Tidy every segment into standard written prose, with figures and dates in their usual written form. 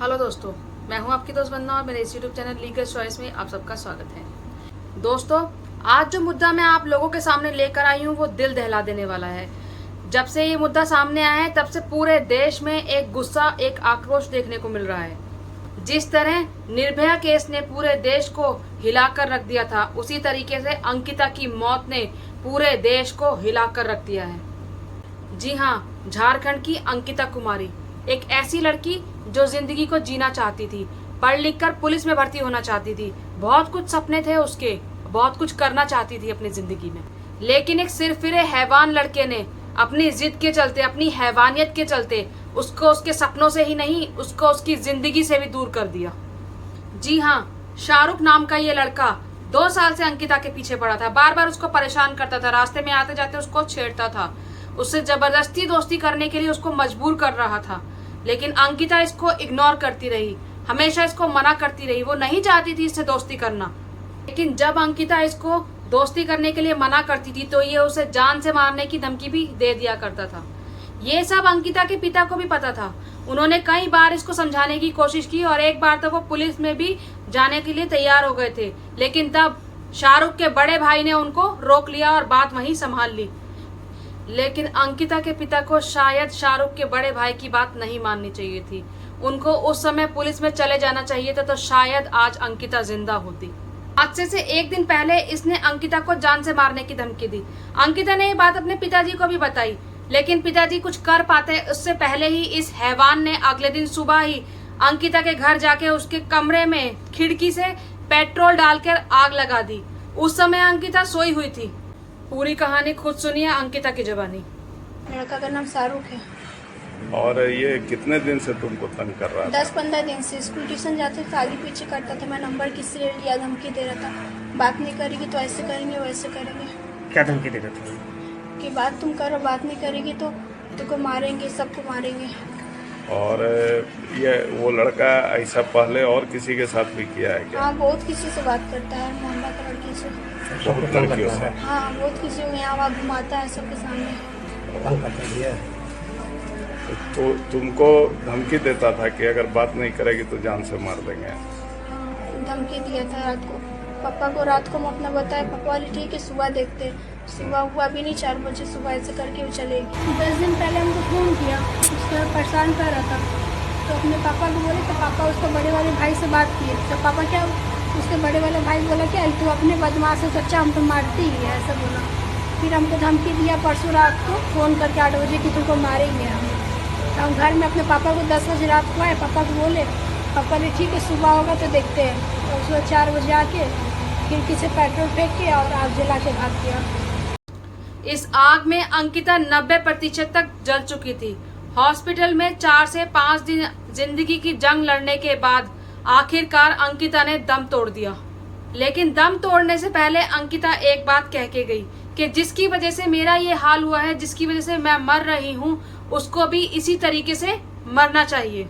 Hello दोस्तों, मैं हूं आपकी दोस्त वंदना और मेरे इस यूट्यूब चैनल लीगल चॉइस में आप सबका स्वागत है। दोस्तों, आज जो मुद्दा मैं आप लोगों के सामने लेकर आई हूं वो दिल दहला देने वाला है। जब से ये मुद्दा सामने आया है तब से पूरे देश में एक गुस्सा, एक आक्रोश देखने को मिल रहा है। जिस तरह निर्भया केस ने पूरे देश को हिलाकर रख दिया था, उसी तरीके से अंकिता की मौत ने पूरे देश को हिलाकर रख दिया है। जी हाँ, झारखंड की अंकिता कुमारी, एक ऐसी लड़की जो जिंदगी को जीना चाहती थी, पढ़ लिख कर पुलिस में भर्ती होना चाहती थी, बहुत कुछ सपने थे उसके, बहुत कुछ करना चाहती थी अपनी जिंदगी में। लेकिन एक सिरफिरे हैवान लड़के ने अपनी जिद के चलते, अपनी हैवानियत के चलते उसको उसके सपनों से ही नहीं, उसको उसकी जिंदगी से भी दूर कर दिया। जी हाँ, शाहरुख नाम का ये लड़का 2 साल से अंकिता के पीछे पड़ा था, बार बार उसको परेशान करता था, रास्ते में आते जाते उसको छेड़ता था, उससे जबरदस्ती दोस्ती करने के लिए उसको मजबूर कर रहा था। लेकिन अंकिता इसको इग्नोर करती रही, हमेशा इसको मना करती रही, वो नहीं चाहती थी इससे दोस्ती करना। लेकिन जब अंकिता इसको दोस्ती करने के लिए मना करती थी तो ये उसे जान से मारने की धमकी भी दे दिया करता था। ये सब अंकिता के पिता को भी पता था। उन्होंने कई बार इसको समझाने की कोशिश की और एक बार तो वो पुलिस में भी जाने के लिए तैयार हो गए थे, लेकिन तब शाहरुख के बड़े भाई ने उनको रोक लिया और बात वहीं संभाल ली। लेकिन अंकिता के पिता को शायद शाहरुख के बड़े भाई की बात नहीं माननी चाहिए थी। उनको उस समय पुलिस में चले जाना चाहिए था, तो शायद आज अंकिता जिंदा होती। हादसे से एक दिन पहले इसने अंकिता को जान से मारने की धमकी दी। अंकिता ने ये बात अपने पिताजी को भी बताई, लेकिन पिताजी कुछ कर पाते उससे पहले ही इस हैवान ने अगले दिन सुबह ही अंकिता के घर जाके उसके कमरे में खिड़की से पेट्रोल डालकर आग लगा दी। उस समय अंकिता सोई हुई थी। पूरी कहानी खुद सुनिए अंकिता की जुबानी। लड़का का नाम शाहरुख है और ये कितने दिन से तुमको तंग कर रहा था? 10-15 दिन से। स्कूल ट्यूशन जाते थे, आगे पीछे करता था। मैं नंबर किससे ले लिया, धमकी दे रहा था, बात नहीं करेगी तो ऐसे करेंगे वैसे करेंगे। क्या धमकी दे रहे थे? कि बात तुम करो, बात नहीं करेगी तो तुमको मारेंगे, सबको मारेंगे। और ये वो लड़का ऐसा पहले और किसी के साथ भी किया है क्या? हाँ, बहुत किसी से बात करता है, मोहल्ला का लड़की से। बहुत लड़कियों से? हाँ, बहुत किसी को यहाँ वहाँ घुमाता है सबके सामने। तो तुमको धमकी देता था कि अगर बात नहीं करेगी तो जान से मार देंगे? हाँ, धमकी दिया था रात को। पापा को रात को मैं अपना बताया, पापा वाले ठीक है सुबह देखते। सुबह हुआ भी नहीं, 4 बजे सुबह ऐसे करके वो चलेगी। 10 दिन पहले हमको फ़ोन किया, उसको परेशान कर रहा था, तो अपने पापा को बोले, तो पापा उसके बड़े वाले भाई से बात किए। तो पापा क्या, उसके बड़े वाले भाई बोला क्या तू अपने बदमाश से सच्चा हम तो मारती ही है, ऐसा बोला। फिर हमको धमकी दिया परसों रात को फ़ोन करके 8 बजे कि तुमको मारेंगे हम घर में अपने पापा को 10 बजे रात को आए, पापा को बोले, पापा ने ठीक है सुबह होगा तो देखते हैं। और सुबह 4 बजे आके खिड़की से पेट्रोल फेंक के और आग जला के भाग गया। इस आग में अंकिता 90% तक जल चुकी थी। हॉस्पिटल में 4 से 5 दिन जिंदगी की जंग लड़ने के बाद आखिरकार अंकिता ने दम तोड़ दिया। लेकिन दम तोड़ने से पहले अंकिता एक बात कह के गई कि जिसकी वजह से मेरा ये हाल हुआ है, जिसकी वजह से मैं मर रही हूँ, उसको भी इसी तरीके से मरना चाहिए।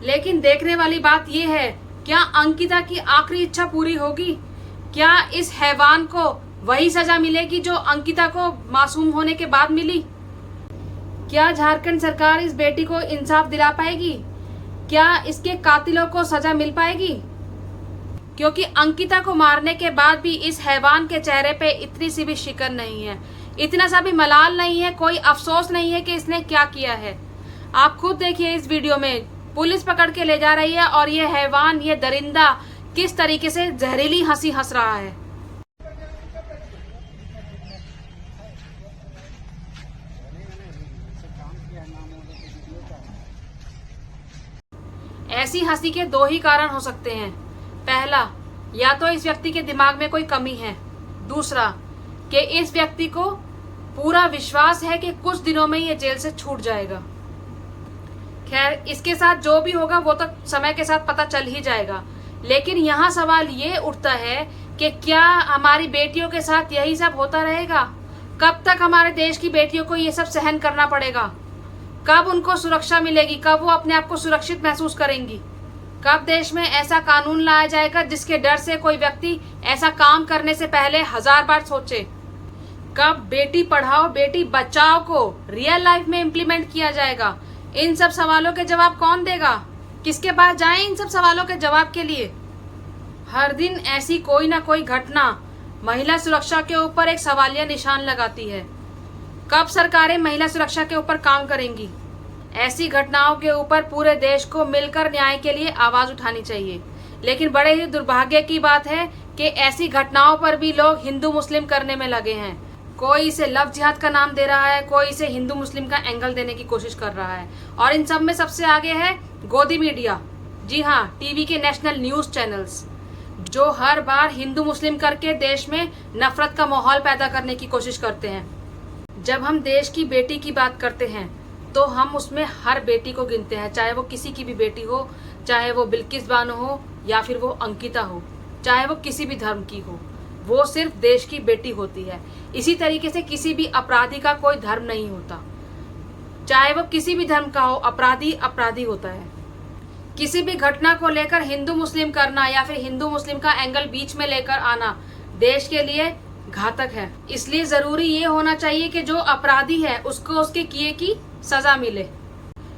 लेकिन देखने वाली बात यह है, क्या अंकिता की आखिरी इच्छा पूरी होगी? क्या इस हैवान को वही सजा मिलेगी जो अंकिता को मासूम होने के बाद मिली? क्या झारखंड सरकार इस बेटी को इंसाफ दिला पाएगी? क्या इसके कातिलों को सजा मिल पाएगी? क्योंकि अंकिता को मारने के बाद भी इस हैवान के चेहरे पे इतनी सी भी शिकन नहीं है, इतना सा भी मलाल नहीं है, कोई अफसोस नहीं है कि इसने क्या किया है। आप खुद देखिए इस वीडियो में पुलिस पकड़ के ले जा रही है और ये हैवान, ये दरिंदा किस तरीके से जहरीली हंसी हंस रहा है। ऐसी हंसी के 2 ही कारण हो सकते हैं। पहला, या तो इस व्यक्ति के दिमाग में कोई कमी है। दूसरा, कि इस व्यक्ति को पूरा विश्वास है कि कुछ दिनों में ये जेल से छूट जाएगा। खैर, इसके साथ जो भी होगा वो तो समय के साथ पता चल ही जाएगा। लेकिन यहाँ सवाल ये उठता है कि क्या हमारी बेटियों के साथ यही सब होता रहेगा? कब तक हमारे देश की बेटियों को ये सब सहन करना पड़ेगा? कब उनको सुरक्षा मिलेगी? कब वो अपने आप को सुरक्षित महसूस करेंगी? कब देश में ऐसा कानून लाया जाएगा जिसके डर से कोई व्यक्ति ऐसा काम करने से पहले 1000 बार सोचे? कब बेटी पढ़ाओ बेटी बचाओ को रियल लाइफ में इम्प्लीमेंट किया जाएगा? इन सब सवालों के जवाब कौन देगा? किसके पास जाएं इन सब सवालों के जवाब के लिए? हर दिन ऐसी कोई ना कोई घटना महिला सुरक्षा के ऊपर एक सवालिया निशान लगाती है। कब सरकारें महिला सुरक्षा के ऊपर काम करेंगी? ऐसी घटनाओं के ऊपर पूरे देश को मिलकर न्याय के लिए आवाज उठानी चाहिए। लेकिन बड़े ही दुर्भाग्य की बात है कि ऐसी घटनाओं पर भी लोग हिंदू मुस्लिम करने में लगे हैं। कोई इसे लव जिहाद का नाम दे रहा है, कोई इसे हिंदू मुस्लिम का एंगल देने की कोशिश कर रहा है, और इन सब में सबसे आगे है गोदी मीडिया। जी हाँ, टीवी के नेशनल न्यूज चैनल्स, जो हर बार हिंदू मुस्लिम करके देश में नफरत का माहौल पैदा करने की कोशिश करते हैं। जब हम देश की बेटी की बात करते हैं तो हम उसमें हर बेटी को गिनते हैं, चाहे वो किसी की भी बेटी हो, चाहे वो बिल्किस बानो हो या फिर वो अंकिता हो, चाहे वो किसी भी धर्म की हो, वो सिर्फ देश की बेटी होती है। इसी तरीके से किसी भी अपराधी का कोई धर्म नहीं होता, चाहे वो किसी भी धर्म का हो, अपराधी अपराधी होता है। किसी भी घटना को लेकर हिंदू मुस्लिम करना या फिर हिंदू मुस्लिम का एंगल बीच में लेकर आना देश के लिए घातक है। इसलिए जरूरी ये होना चाहिए कि जो अपराधी है उसको उसके किए की सजा मिले।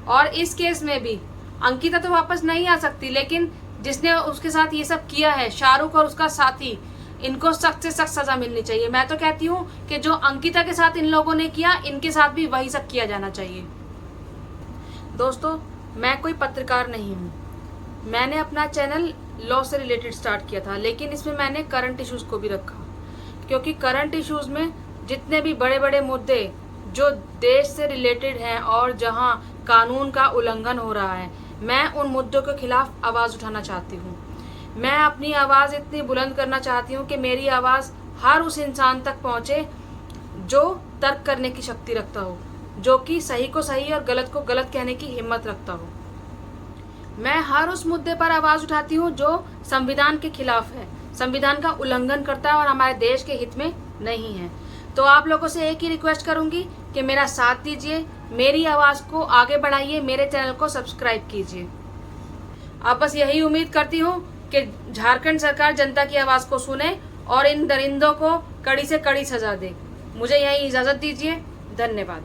और इस केस में भी अंकिता तो वापस नहीं आ सकती, लेकिन जिसने उसके साथ ये सब किया है, शाहरुख और उसका साथी, इनको सख्त से सख्त सजा मिलनी चाहिए। मैं तो कहती हूँ कि जो अंकिता के साथ इन लोगों ने किया, इनके साथ भी वही सब किया जाना चाहिए। दोस्तों, मैं कोई पत्रकार नहीं हूँ। मैंने अपना चैनल लॉ से रिलेटेड स्टार्ट किया था, लेकिन इसमें मैंने करंट इश्यूज को भी रखा, क्योंकि करंट इश्यूज में जितने भी बड़े बड़े मुद्दे जो देश से रिलेटेड हैं और जहां कानून का उल्लंघन हो रहा है, मैं उन मुद्दों के खिलाफ आवाज़ उठाना चाहती हूँ। मैं अपनी आवाज़ इतनी बुलंद करना चाहती हूँ कि मेरी आवाज़ हर उस इंसान तक पहुँचे जो तर्क करने की शक्ति रखता हो, जो कि सही को सही और गलत को गलत कहने की हिम्मत रखता हो। मैं हर उस मुद्दे पर आवाज़ उठाती हूँ जो संविधान के खिलाफ है, संविधान का उल्लंघन करता है और हमारे देश के हित में नहीं है। तो आप लोगों से एक ही रिक्वेस्ट करूंगी कि मेरा साथ दीजिए, मेरी आवाज़ को आगे बढ़ाइए, मेरे चैनल को सब्सक्राइब कीजिए। अब बस यही उम्मीद करती हूँ कि झारखंड सरकार जनता की आवाज़ को सुने और इन दरिंदों को कड़ी से कड़ी सजा दे। मुझे यही इजाज़त दीजिए। धन्यवाद।